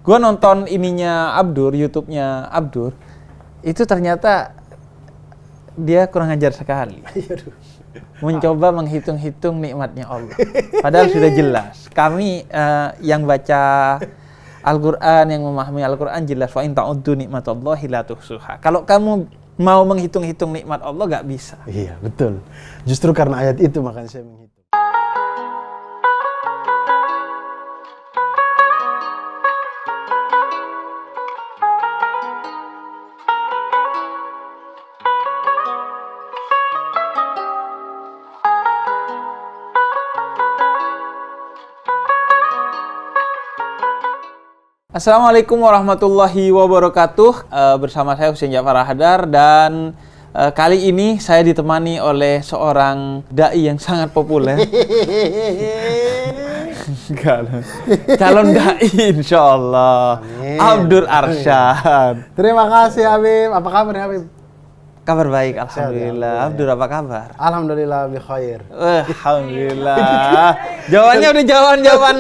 Gua nonton ininya Abdur, YouTube-nya Abdur. Itu ternyata dia kurang ajar sekali. Mencoba menghitung-hitung nikmatnya Allah. Padahal sudah jelas. Kami yang baca Al-Quran, yang memahami Al-Quran jelas. Wa in ta'uddu nikmatallahi la tuhsuha. Kalau kamu mau menghitung-hitung nikmat Allah, gak bisa. Iya, betul. Justru karena ayat itu makanya saya menghitung. Assalamualaikum warahmatullahi wabarakatuh. Bersama saya Husein Ja'far Hadar dan kali ini saya ditemani oleh seorang dai yang sangat populer. Calon dai insyaallah. Abdur Arsyad. Terima kasih Habib. Apa kabar Habib? Kabar baik, alhamdulillah. Abdur, apa kabar? Alhamdulillah bi khair. Alhamdulillah. Jawabannya udah jawaban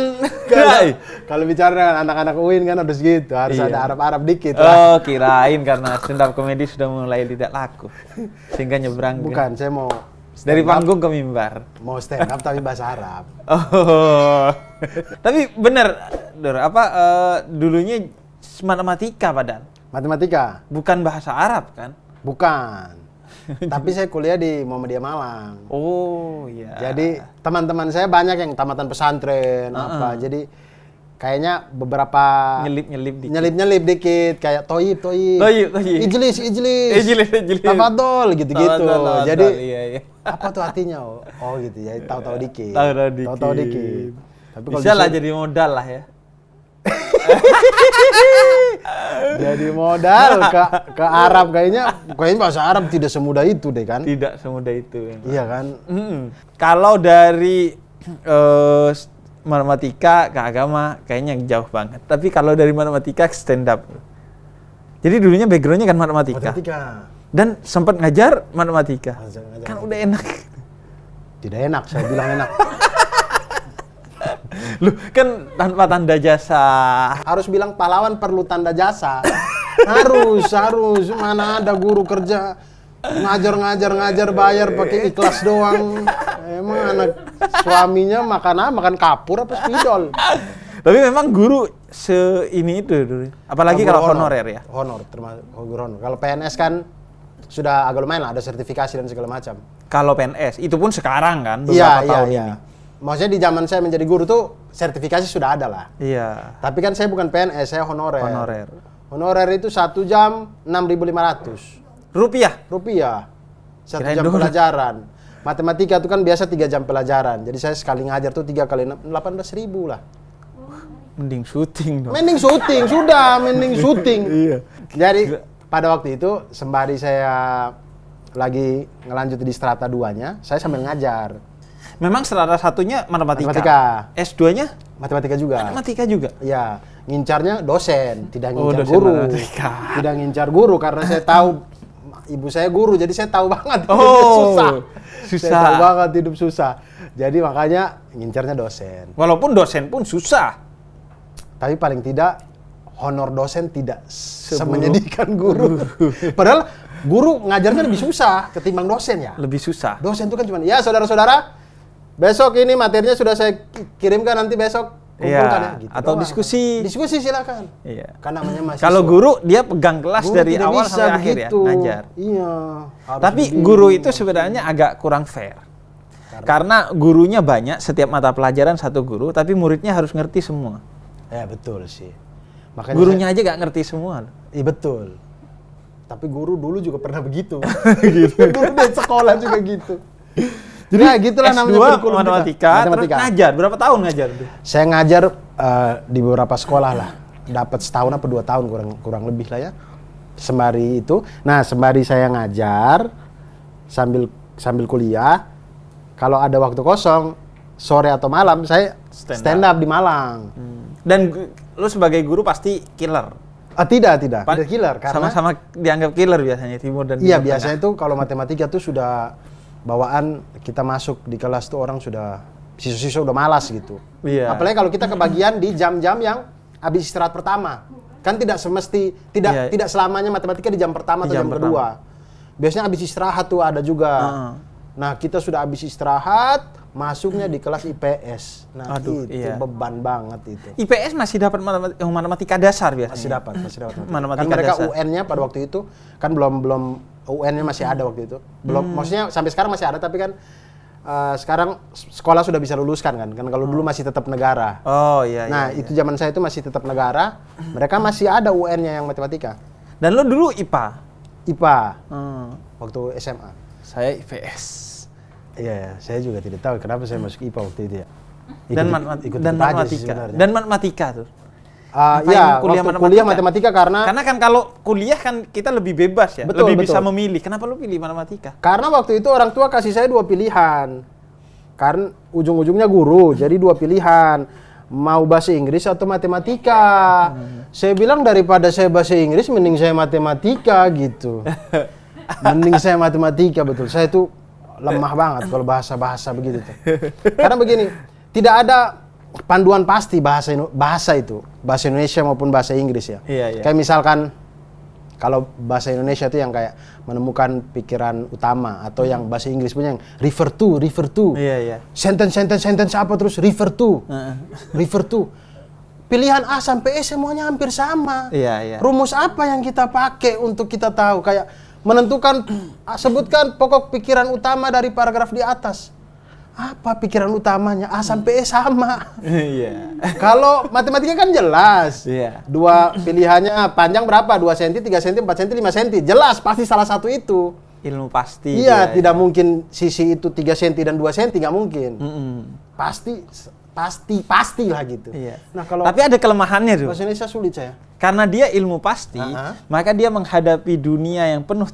Kalau bicara dengan anak-anak UIN kan harus gitu, harus ada Arab-Arab dikit. Oh, kirain karena stand up comedy sudah mulai tidak laku. Sehingga nyebrang. Bukan, saya mau dari panggung ke mimbar. Mau stand up tapi bahasa Arab. Oh. Tapi bener, Dur, dulunya matematika padahal. Matematika? Bukan bahasa Arab kan? Bukan. Tapi saya kuliah di Muhammadiyah Malang. Oh, iya. Jadi teman-teman saya banyak yang tamatan pesantren apa. Jadi kayaknya beberapa nyelip dikit kayak toyib. Ijlis. Tafadhol gitu-gitu. Jadi iya. Apa tuh artinya? Oh gitu ya, tahu-tahu dikit. Tahu-tahu dikit. Tapi bisa lah jadi modal lah ya. Jadi modal ke Arab kayaknya bahasa Arab tidak semudah itu deh kan? Tidak semudah itu. Iya kan? Kalau dari matematika ke agama kayaknya jauh banget. Tapi kalau dari matematika ke stand up. Jadi dulunya backgroundnya kan matematika. Dan sempat ngajar matematika. Kan udah enak. Tidak enak, saya bilang enak. Loh, kan tanpa tanda jasa. Harus bilang pahlawan perlu tanda jasa. harus. Mana ada guru kerja ngajar bayar pakai ikhlas doang. Emang anak suaminya makan kapur apa spidol. Tapi memang guru ini itu dulu. Apalagi kalau honorer ya. Honor termasuk guru honor. Kalau PNS kan sudah agak lumayan lah, ada sertifikasi dan segala macam. Kalau PNS itu pun sekarang kan beberapa tahun ini. Maksudnya di zaman saya menjadi guru tuh sertifikasi sudah ada lah. Iya. Tapi kan saya bukan PNS, saya honorer. Honorer itu 1 jam 6.500. Rupiah? Rupiah. 1 jam pelajaran. Matematika itu kan biasa 3 jam pelajaran. Jadi saya sekali ngajar tuh 3 kali 18.000 lah. Mending syuting dong. Mending syuting. Iya. Jadi pada waktu itu sembari saya lagi ngelanjut di strata 2-nya, saya sambil ngajar. Memang strata 1-nya matematika. S2-nya? Matematika juga. Iya, ngincarnya dosen, tidak ngincar guru. Matematika. Tidak ngincar guru karena saya tahu ibu saya guru, jadi saya tahu banget susah. Saya tahu banget hidup susah. Jadi makanya ngincarnya dosen. Walaupun dosen pun susah. Tapi paling tidak honor dosen tidak semenyedihkan guru. Padahal guru ngajarnya lebih susah ketimbang dosen ya. Lebih susah. Dosen itu kan cuma, ya saudara-saudara, besok ini materinya sudah saya kirimkan, nanti besok kumpulkan ya. Gitu atau doang. Diskusi silakan. Iya. Kan namanya mahasiswa. Kalau guru dia pegang kelas guru dari awal sampai akhir ya, ngajar. Iya. Tapi guru itu sebenarnya agak kurang fair. Karena gurunya banyak, setiap mata pelajaran satu guru, tapi muridnya harus ngerti semua. Ya betul sih. Makanya gurunya aja gak ngerti semua. Iya betul. Tapi guru dulu juga pernah begitu. Guru di sekolah juga gitu. Jadi nah, gitulah namanya kurikulum matematika. Terus ngajar, berapa tahun ngajar? Saya ngajar di beberapa sekolah lah. Dapat setahun apa 2 tahun kurang lebih lah ya. Sembari itu. Nah, sembari saya ngajar sambil kuliah, kalau ada waktu kosong sore atau malam saya stand up di Malang. Dan lu sebagai guru pasti killer. Tidak killer karena sama-sama dianggap killer biasanya timur dan iya biasanya itu kalau matematika tuh sudah bawaan kita masuk di kelas tuh orang sudah siswa-siswa udah malas gitu. Iya. Apalagi kalau kita kebagian di jam-jam yang habis istirahat pertama. Kan tidak tidak selamanya matematika di jam pertama atau jam kedua. Biasanya habis istirahat tuh ada juga. Nah, kita sudah habis istirahat, masuknya di kelas IPS. Nah, itu beban banget itu. IPS masih dapat matematika dasar biasanya. Masih dapat matematika kan mereka dasar. UN-nya pada waktu itu kan belum UN-nya masih ada waktu itu. Belum, maksudnya sampai sekarang masih ada, tapi kan sekarang sekolah sudah bisa luluskan kan kalau dulu masih tetap negara. Oh iya. Nah, itu zaman saya itu masih tetap negara. Mereka masih ada UN-nya yang matematika. Dan lo dulu IPA? IPA. Waktu SMA. Saya IPS. Iya, saya juga tidak tahu kenapa saya masuk IPA waktu itu ya. Dan matematika tuh. Kuliah matematika karena kan kalau kuliah kan kita lebih bebas ya, lebih bisa memilih. Kenapa lu pilih matematika? Karena waktu itu orang tua kasih saya 2 pilihan. Karena ujung-ujungnya guru, jadi 2 pilihan. Mau bahasa Inggris atau matematika. Saya bilang daripada saya bahasa Inggris, mending saya matematika gitu. Mending saya matematika, betul. Saya tuh lemah banget kalau bahasa begitu tuh. Karena begini, tidak ada panduan pasti bahasa itu, bahasa Indonesia maupun bahasa Inggris ya. Kayak misalkan kalau bahasa Indonesia itu yang kayak menemukan pikiran utama, atau yang bahasa Inggris punya yang refer to. Sentence apa terus refer to. Pilihan A sampai E semuanya hampir sama. Rumus apa yang kita pakai untuk kita tahu kayak menentukan, sebutkan pokok pikiran utama dari paragraf di atas. Apa pikiran utamanya? A sampai E sama. Kalau matematika kan jelas. 2 pilihannya panjang berapa? 2 cm, 3 cm, 4 cm, 5 cm. Jelas, pasti salah satu itu. Ilmu pasti. Iya, tidak mungkin sisi itu 3 cm dan 2 cm, nggak mungkin. Pasti lah gitu. Nah, tapi ada kelemahannya tuh. Bahasa Indonesia sulit saya. Karena dia ilmu pasti, maka dia menghadapi dunia yang penuh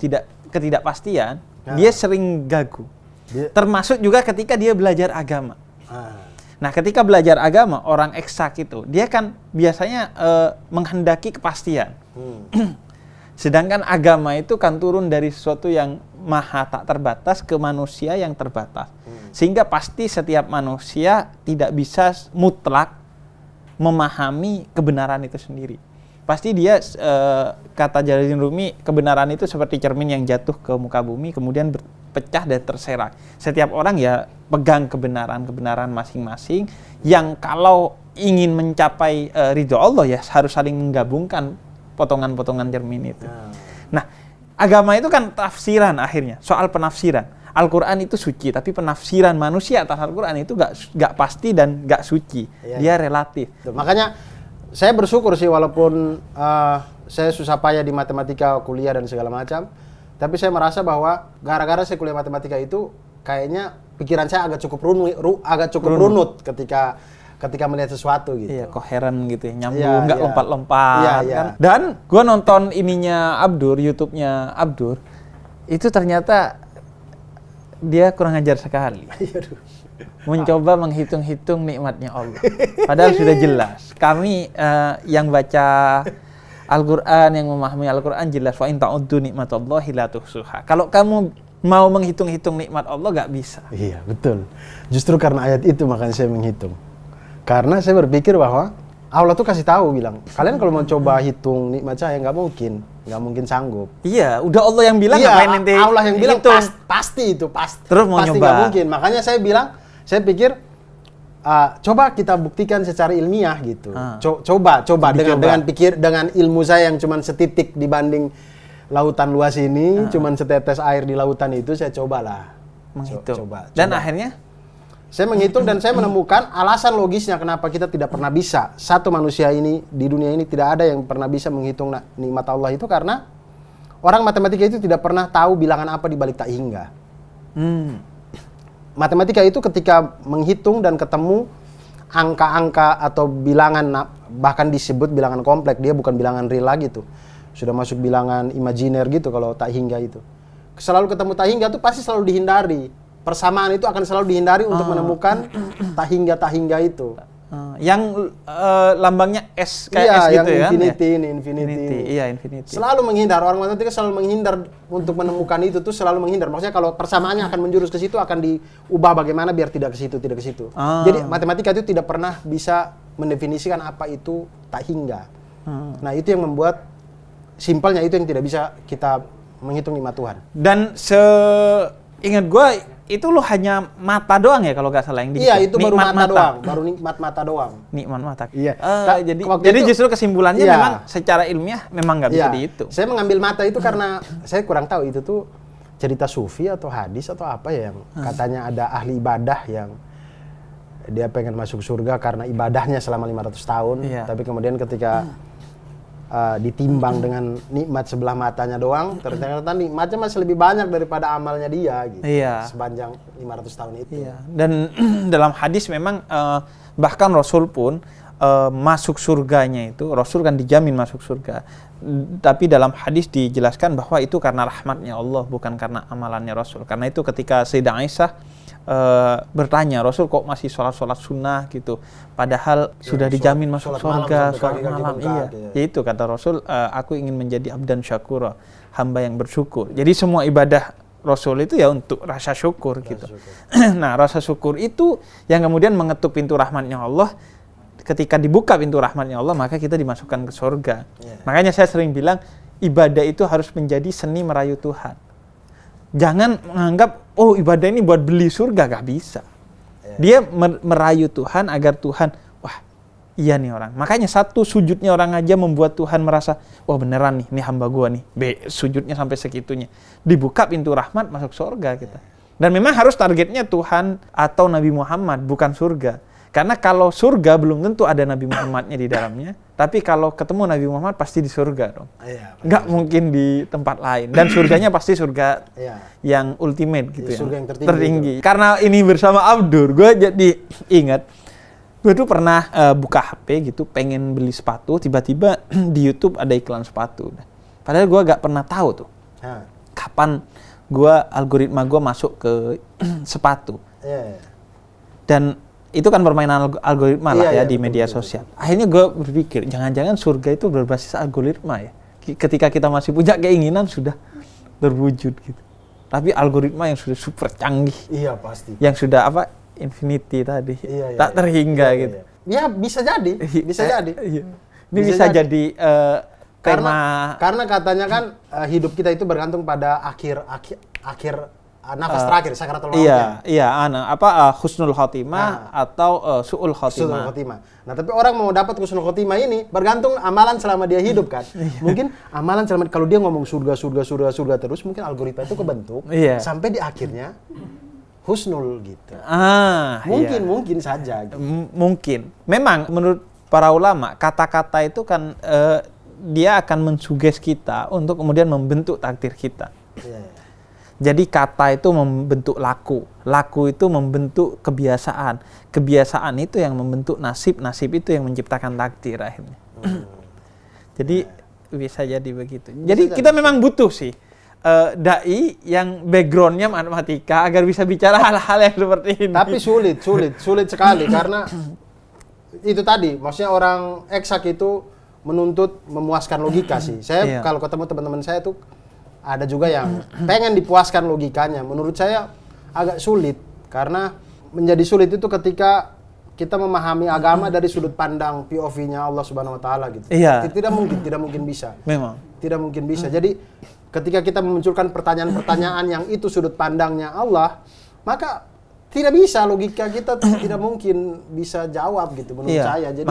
ketidakpastian, dia sering gagu. Termasuk juga ketika dia belajar agama. Nah, ketika belajar agama, orang eksak itu, dia kan biasanya menghendaki kepastian. Sedangkan agama itu kan turun dari sesuatu yang maha tak terbatas ke manusia yang terbatas. Sehingga pasti setiap manusia tidak bisa mutlak memahami kebenaran itu sendiri. Pasti dia, kata Jalaluddin Rumi, kebenaran itu seperti cermin yang jatuh ke muka bumi, kemudian pecah dan terserak. Setiap orang ya pegang kebenaran masing-masing, yang kalau ingin mencapai ridho Allah ya harus saling menggabungkan potongan-potongan cermin itu. Nah, agama itu kan tafsiran akhirnya, soal penafsiran. Al-Quran itu suci, tapi penafsiran manusia atas Al-Quran itu gak pasti dan gak suci. Dia relatif. Makanya saya bersyukur sih, walaupun saya susah payah di matematika, kuliah dan segala macam, tapi saya merasa bahwa gara-gara saya kuliah matematika itu kayaknya pikiran saya agak cukup runut ketika melihat sesuatu gitu. Iya, koheren gitu ya, nyambung, nggak lompat-lompat. Kan? Dan gue nonton ininya Abdur, YouTube-nya Abdur, itu ternyata dia kurang ajar sekali. Mencoba menghitung-hitung nikmatnya Allah. Padahal sudah jelas. Kami yang baca Al-Quran, yang memahami Al-Quran jelas. Wa in ta'uddu nikmatallahi la tuhsuha. Kalau kamu mau menghitung-hitung nikmat Allah, gak bisa. Iya, betul. Justru karena ayat itu makanya saya menghitung. Karena saya berpikir bahwa Allah tuh kasih tahu, bilang, kalian kalau mau coba hitung nikmat saya, nggak mungkin sanggup. Iya, udah Allah yang bilang, ngapain nanti Allah yang bilang, pasti itu, pasti. Terus mau pasti nyoba. Nggak mungkin. Makanya saya pikir, coba kita buktikan secara ilmiah gitu. Coba dengan ilmu saya yang cuma setitik dibanding lautan luas ini, cuma setetes air di lautan itu, saya cobalah. Coba. Dan akhirnya? Saya menghitung dan saya menemukan alasan logisnya kenapa kita tidak pernah bisa. Satu manusia ini, di dunia ini tidak ada yang pernah bisa menghitung nikmat Allah itu, karena orang matematika itu tidak pernah tahu bilangan apa di balik tak hingga. Matematika itu ketika menghitung dan ketemu angka-angka atau bilangan, bahkan disebut bilangan kompleks, dia bukan bilangan real lagi tuh. Sudah masuk bilangan imajiner gitu kalau tak hingga itu. Selalu ketemu tak hingga tuh pasti selalu dihindari. Persamaan itu akan selalu dihindari untuk menemukan tak hingga itu. Yang lambangnya S kayak S gitu ya? Infinity. Iya, infinity. Selalu menghindar, orang matematika selalu menghindar untuk menemukan itu tuh, selalu menghindar. Maksudnya kalau persamaannya akan menjurus ke situ, akan diubah bagaimana biar tidak ke situ. Jadi matematika itu tidak pernah bisa mendefinisikan apa itu tak hingga. Nah, itu yang membuat simpelnya itu yang tidak bisa kita menghitung nikmat Tuhan. Dan seingat gue itu lo hanya mata doang ya kalau nggak salah yang Iya, itu baru mata doang, baru nikmat mata doang. Nikmat mata. Iya. Jadi justru kesimpulannya memang secara ilmiah memang nggak bisa dihitung. Saya mengambil mata itu karena saya kurang tahu itu tuh cerita sufi atau hadis atau apa ya yang katanya ada ahli ibadah yang dia pengen masuk surga karena ibadahnya selama 500 tahun, tapi kemudian ketika ditimbang dengan nikmat sebelah matanya doang, ternyata nikmatnya masih lebih banyak daripada amalnya dia gitu. Sepanjang 500 tahun itu. Dan dalam hadis memang bahkan Rasul pun masuk surganya itu, Rasul kan dijamin masuk surga. Tapi dalam hadis dijelaskan bahwa itu karena rahmatnya Allah, bukan karena amalannya Rasul. Karena itu ketika Sayyidah Aisyah bertanya, Rasul kok masih sholat sunnah gitu, padahal sudah dijamin masuk surga sholat malam. Ya itu kata Rasul, aku ingin menjadi abdan syakura, hamba yang bersyukur. Jadi semua ibadah Rasul itu ya untuk rasa syukur gitu. Nah, rasa syukur itu yang kemudian mengetuk pintu rahmatnya Allah. Ketika dibuka pintu rahmatnya Allah, maka kita dimasukkan ke surga. Makanya saya sering bilang, ibadah itu harus menjadi seni merayu Tuhan. Jangan menganggap, oh ibadah ini buat beli surga, gak bisa. Dia merayu Tuhan agar Tuhan, wah iya nih orang. Makanya satu sujudnya orang aja membuat Tuhan merasa, wah beneran nih, ini hamba gua nih. Sujudnya sampai segitunya. Dibuka pintu rahmat, masuk surga kita. Dan memang harus targetnya Tuhan atau Nabi Muhammad, bukan surga. Karena kalau surga belum tentu ada Nabi Muhammadnya di dalamnya. Tapi kalau ketemu Nabi Muhammad pasti di surga dong. Nggak mungkin di tempat lain. Dan surganya pasti surga yang ultimate gitu ya. Surga yang tertinggi. Karena ini bersama Abdur, gue jadi ingat. Gue tuh pernah buka HP gitu, pengen beli sepatu. Tiba-tiba di YouTube ada iklan sepatu. Padahal gue nggak pernah tahu tuh. Kapan algoritma gue masuk ke sepatu. Dan itu kan permainan algoritma lah ya di media sosial. Akhirnya gue berpikir, jangan-jangan surga itu berbasis algoritma ya. Ketika kita masih punya keinginan sudah terwujud gitu. Tapi algoritma yang sudah super canggih. Iya pasti. Yang sudah infinity tadi. Tak terhingga gitu. Ya bisa jadi, bisa jadi. Ini bisa jadi tema. Karena katanya kan hidup kita itu bergantung pada akhir nafas terakhir, sakaratul maut. Husnul khotimah atau su'ul khotimah. Nah, tapi orang mau dapat husnul khotimah ini bergantung amalan selama dia hidup kan. Mungkin amalan selama kalau dia ngomong surga terus, mungkin algoritma itu kebentuk sampai di akhirnya husnul gitu. Mungkin saja. Gitu. Mungkin. Memang menurut para ulama, kata-kata itu kan dia akan mensuges kita untuk kemudian membentuk takdir kita. Jadi kata itu membentuk laku itu membentuk kebiasaan itu yang membentuk nasib itu yang menciptakan takdir akhirnya. Jadi bisa jadi begitu. Jadi kita memang butuh sih dai yang backgroundnya matematika agar bisa bicara hal-hal yang seperti ini. Tapi sulit sekali karena itu tadi, maksudnya orang eksak itu menuntut memuaskan logika sih. Saya kalau ketemu teman-teman saya tuh ada juga yang pengen dipuaskan logikanya. Menurut saya agak sulit karena menjadi sulit itu ketika kita memahami agama dari sudut pandang POV-nya Allah Subhanahu wa taala gitu. Tidak mungkin bisa. Memang. Tidak mungkin bisa. Jadi ketika kita memunculkan pertanyaan-pertanyaan yang itu sudut pandangnya Allah, maka tidak bisa, logika kita tidak mungkin bisa jawab gitu menurut saya. Jadi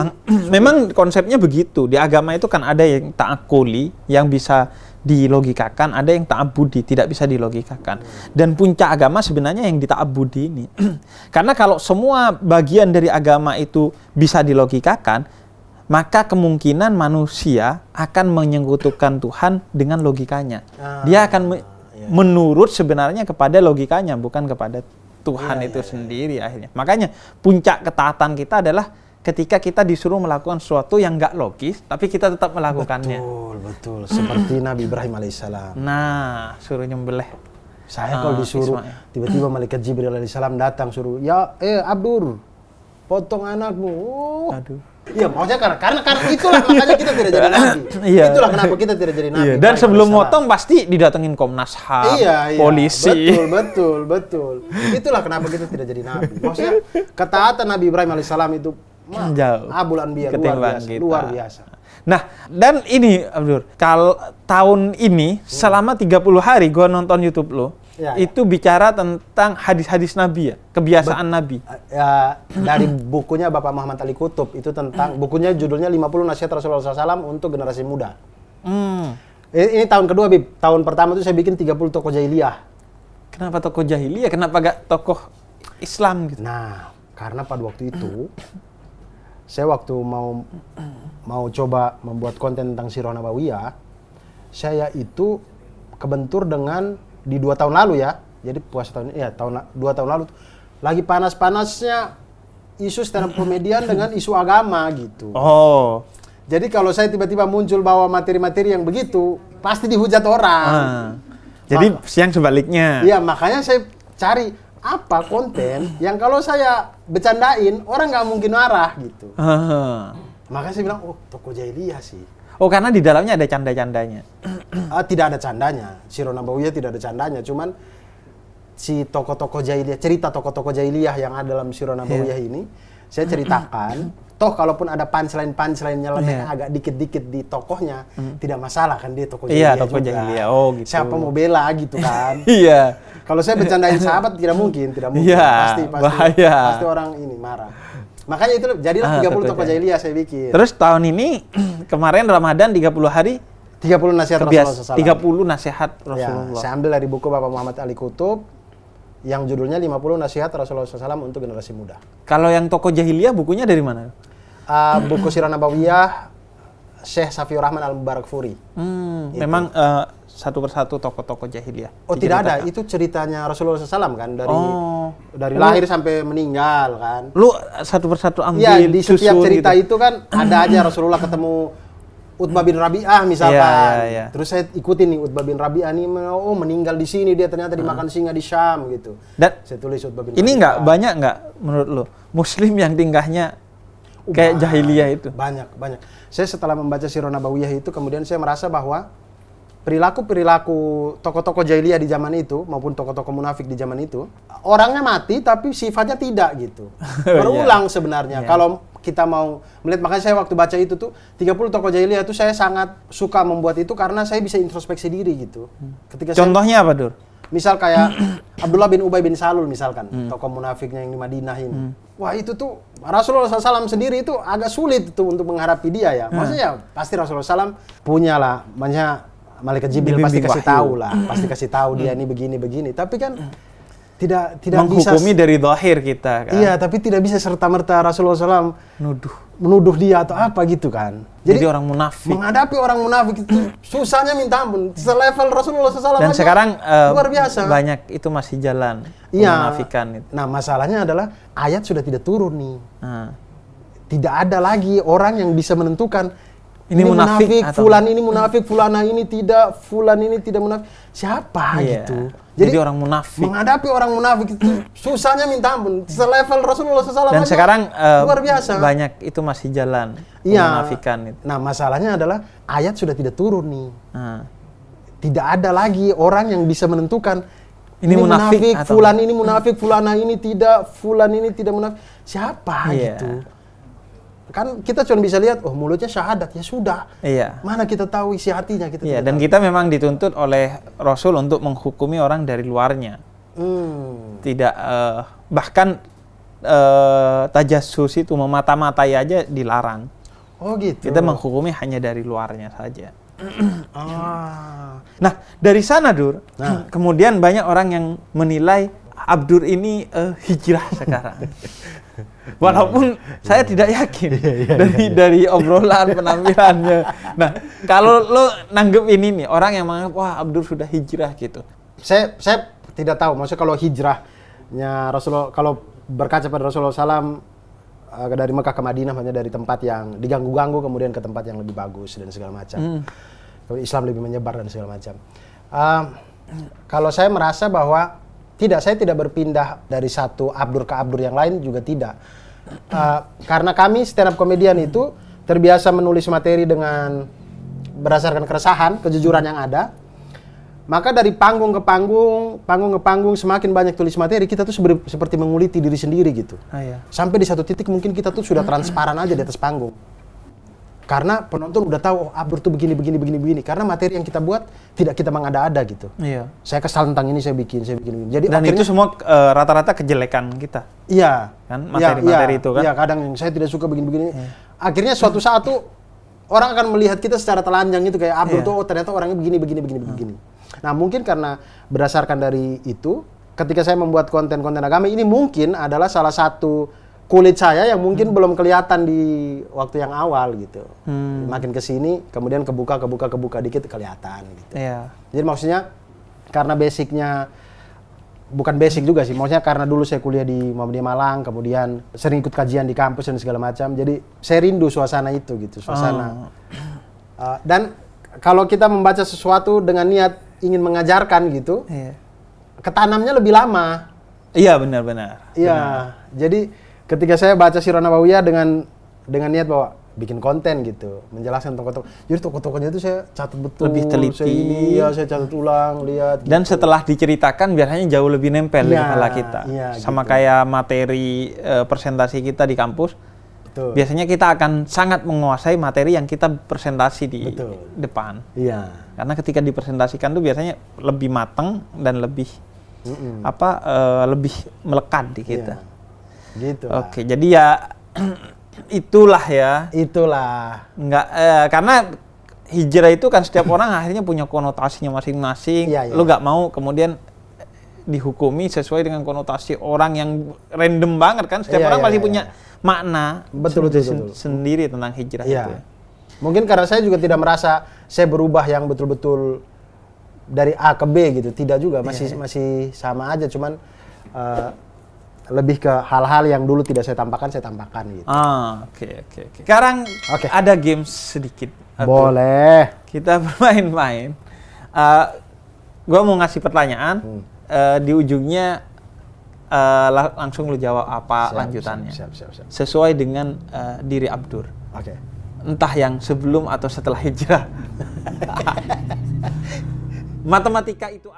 memang konsepnya begitu. Di agama itu kan ada yang ta'akuli yang bisa dilogikakan, ada yang ta'abudi tidak bisa dilogikakan. Dan puncak agama sebenarnya yang dita'abudi ini. Karena kalau semua bagian dari agama itu bisa dilogikakan, maka kemungkinan manusia akan menyekutukan Tuhan dengan logikanya. Dia akan menurut sebenarnya kepada logikanya, bukan kepada Tuhan itu sendiri akhirnya. Makanya puncak ketaatan kita adalah ketika kita disuruh melakukan sesuatu yang nggak logis, tapi kita tetap melakukannya. Betul. Seperti Nabi Ibrahim alaihissalam. Nah, suruh nyembelih. Saya kalau disuruh, tiba-tiba malaikat Jibril alaihissalam datang suruh, Abdur, potong anakmu. Aduh. Iya, maksudnya karena itulah makanya kita tidak jadi nabi. Itulah kenapa kita tidak jadi nabi. Dan sebelum motong pasti didatengin Komnas HAM, polisi. Betul. Itulah kenapa kita tidak jadi nabi. Maksudnya ketaatan Nabi Ibrahim alaihissalam itu jauh. Bulan biar luar biasa. Nah, dan ini Abdur, kalau tahun ini selama 30 hari gua nonton YouTube lo, itu bicara tentang hadis-hadis Nabi ya, kebiasaan Nabi. Ya, dari bukunya Bapak Muhammad Ali Kutub itu tentang bukunya judulnya 50 Nasihat Rasulullah SAW untuk generasi muda. Ini tahun kedua, Bib. Tahun pertama itu saya bikin 30 tokoh jahiliyah. Kenapa tokoh jahiliyah? Kenapa gak tokoh Islam gitu? Nah, karena pada waktu itu saya waktu mau coba membuat konten tentang Sirah Nabawiyah, saya itu kebentur dengan di 2 tahun lalu ya. Jadi puasa tahun ini ya 2 tahun lalu lagi panas-panasnya isu stand up komedian dengan isu agama gitu. Oh. Jadi kalau saya tiba-tiba muncul bawa materi-materi yang begitu, pasti dihujat orang. Jadi siang sebaliknya. Iya, makanya saya cari apa konten yang kalau saya bercandain orang nggak mungkin marah gitu. Makanya saya bilang, tokoh jahiliyah sih. Oh, karena di dalamnya ada canda-candanya. Tidak ada candanya. Sirah Nabawiyah tidak ada candanya, cuman si tokoh-tokoh jahiliyah, cerita tokoh-tokoh jahiliyah yang ada dalam Sirah Nabawiyah ini saya ceritakan. Toh kalaupun ada punchline nyeleneh agak dikit-dikit di tokohnya, tidak masalah kan, dia tokoh jahiliyah. Iya, tokoh jahiliyah. Oh, gitu. Siapa mau bela gitu kan? Iya. Kalau saya bercandain sahabat tidak mungkin. Iya, pasti orang ini marah. Makanya itu jadilah 30 tokoh jahiliyah saya bikin. Terus tahun ini kemarin Ramadan 30 hari 30 nasihat Rasulullah SAW. 30 nasihat Rasulullah. Ya, saya ambil dari buku Bapak Muhammad Ali Kutub yang judulnya 50 nasihat Rasulullah SAW untuk generasi muda. Kalau yang tokoh jahiliyah bukunya dari mana? Buku Sirah Nabawiyah Syekh Safiur Rahman Al-Mubarakfuri. Memang satu persatu tokoh-tokoh jahiliyah. Oh, tidak ada. Itu ceritanya Rasulullah SAW kan, dari lahir sampai meninggal kan. Lu satu persatu ambil. Iya, di setiap cerita gitu. Itu kan ada aja Rasulullah ketemu Utbah bin Rabi'ah misalkan. Iya. Terus saya ikutin nih Utbah bin Rabi'ah nih, meninggal di sini, dia ternyata dimakan singa di Syam gitu. Dan saya tulis Utbah bin Rabi'ah. Ini banyak nggak menurut lu Muslim yang tingkahnya kayak jahiliyah itu? Banyak. Saya setelah membaca Sirah Nabawiyah itu kemudian saya merasa bahwa perilaku tokoh-tokoh jahiliyah di zaman itu maupun tokoh-tokoh munafik di zaman itu, orangnya mati tapi sifatnya tidak gitu. Berulang sebenarnya. Kalau kita mau melihat, makanya saya waktu baca itu tuh 30 tokoh jahiliyah itu saya sangat suka membuat itu karena saya bisa introspeksi diri gitu. Contohnya apa, Dur? Misal kayak Abdullah bin Ubay bin Salul misalkan, tokoh munafiknya yang di Madinah ini. Wah, itu tuh Rasulullah SAW sendiri itu agak sulit tuh untuk menghadapi dia ya. Maksudnya pasti Rasulullah SAW punya lah, makanya Malaikat Jibril pasti kasih tahu lah, pasti kasih tahu dia ini begini. Tapi kan tidak menghukumi dari zahir kita kan. Iya, tapi tidak bisa serta-merta Rasulullah SAW menuduh dia atau apa gitu kan. Jadi orang munafik. Menghadapi orang munafik itu susahnya minta ampun. Selevel Rasulullah SAW. Dan sekarang luar biasa. Banyak itu masih jalan munafikan itu. Nah, masalahnya adalah ayat sudah tidak turun nih. Tidak ada lagi orang yang bisa menentukan ini munafik, fulan ini munafik, fulana ini tidak, fulan ini tidak munafik. Siapa gitu? Jadi orang munafik. Menghadapi orang munafik itu susahnya minta ampun. Selevel Rasulullah SAW. Dan sekarang luar biasa. Banyak itu masih jalan munafikan itu. Nah, masalahnya adalah ayat sudah tidak turun nih. Tidak ada lagi orang yang bisa menentukan ini munafik, fulan ini munafik, fulana ini tidak, fulan ini tidak munafik. Siapa gitu? Kan kita cuma bisa lihat, mulutnya syahadat, ya sudah. Iya. Mana kita tahu isi hatinya kita. Iya, dan kita memang dituntut oleh Rasul untuk menghukumi orang dari luarnya. Tidak, bahkan tajassus itu memata-matai aja dilarang. Oh gitu. Kita menghukumi hanya dari luarnya saja. Nah, dari sana Dur, kemudian banyak orang yang menilai Abdur ini hijrah sekarang. Walaupun saya tidak yakin dari obrolan penampilannya. Nah, kalau lo nanggep ini nih, orang yang menganggap wah Abdur sudah hijrah gitu. Saya tidak tahu, maksudnya kalau hijrahnya Rasulullah, kalau berkaca pada Rasulullah SAW dari Mekah ke Madinah, maksudnya dari tempat yang diganggu-ganggu kemudian ke tempat yang lebih bagus dan segala macam. Islam lebih menyebar dan segala macam. Kalau saya merasa bahwa saya tidak berpindah dari satu Abdur ke Abdur yang lain juga tidak. Karena kami stand up komedian itu terbiasa menulis materi dengan berdasarkan keresahan, kejujuran yang ada. Maka dari panggung ke panggung, semakin banyak tulis materi, kita tuh seperti menguliti diri sendiri gitu. Iya. Sampai di satu titik mungkin kita tuh sudah transparan aja di atas panggung. Karena penonton udah tahu, Abdur tuh begini. Karena materi yang kita buat tidak kita mengada-ada gitu. Iya. Saya kesal tentang ini, saya bikin. Jadi dan akhirnya, itu semua rata-rata kejelekan kita. Iya. Kan materi-materi itu kan. Iya, kadang saya tidak suka begini. Iya. Akhirnya suatu saat tuh orang akan melihat kita secara telanjang gitu, kayak Abdur tuh ternyata orangnya begini. Nah, mungkin karena berdasarkan dari itu, ketika saya membuat konten-konten agama ini mungkin adalah salah satu kulit saya yang mungkin belum kelihatan di waktu yang awal gitu. Makin kesini, kemudian kebuka dikit kelihatan gitu. Iya. Jadi maksudnya karena basicnya, bukan basic juga sih, maksudnya karena dulu saya kuliah di Muhammadiyah Malang, kemudian sering ikut kajian di kampus dan segala macam, jadi saya rindu suasana itu gitu, suasana. Dan kalau kita membaca sesuatu dengan niat ingin mengajarkan gitu, ketanamnya lebih lama. Iya, benar. Iya, jadi ketika saya baca Sirah Nabawiyah dengan niat bahwa bikin konten gitu, menjelaskan tokoh-tokoh. Jadi tokoh-tokohnya itu saya catat betul. Lebih teliti. Saya catat ulang, lihat. Dan gitu. setelah diceritakan biasanya jauh lebih nempel di kepala kita. Sama gitu. kayak materi presentasi kita di kampus. Betul. Biasanya kita akan sangat menguasai materi yang kita presentasi di depan. Iya. Karena ketika dipresentasikan tuh biasanya lebih matang dan lebih lebih melekat di kita. Iya. Gitu. Oke, jadi ya itulah. Nggak, karena hijrah itu kan setiap orang akhirnya punya konotasinya masing-masing. Lu nggak mau kemudian dihukumi sesuai dengan konotasi orang yang random banget kan. Setiap orang pasti punya makna betul. sendiri tentang hijrah itu. Mungkin karena saya juga tidak merasa saya berubah yang betul-betul dari A ke B gitu. Tidak juga, masih sama aja, cuman lebih ke hal-hal yang dulu tidak saya tampakkan gitu. Oke. Sekarang ada games sedikit. Boleh. Kita bermain-main. Gua mau ngasih pertanyaan. Di ujungnya langsung lu jawab apa lanjutannya. Siap. Sesuai dengan diri Abdur. Oke. Entah yang sebelum atau setelah hijrah. Matematika itu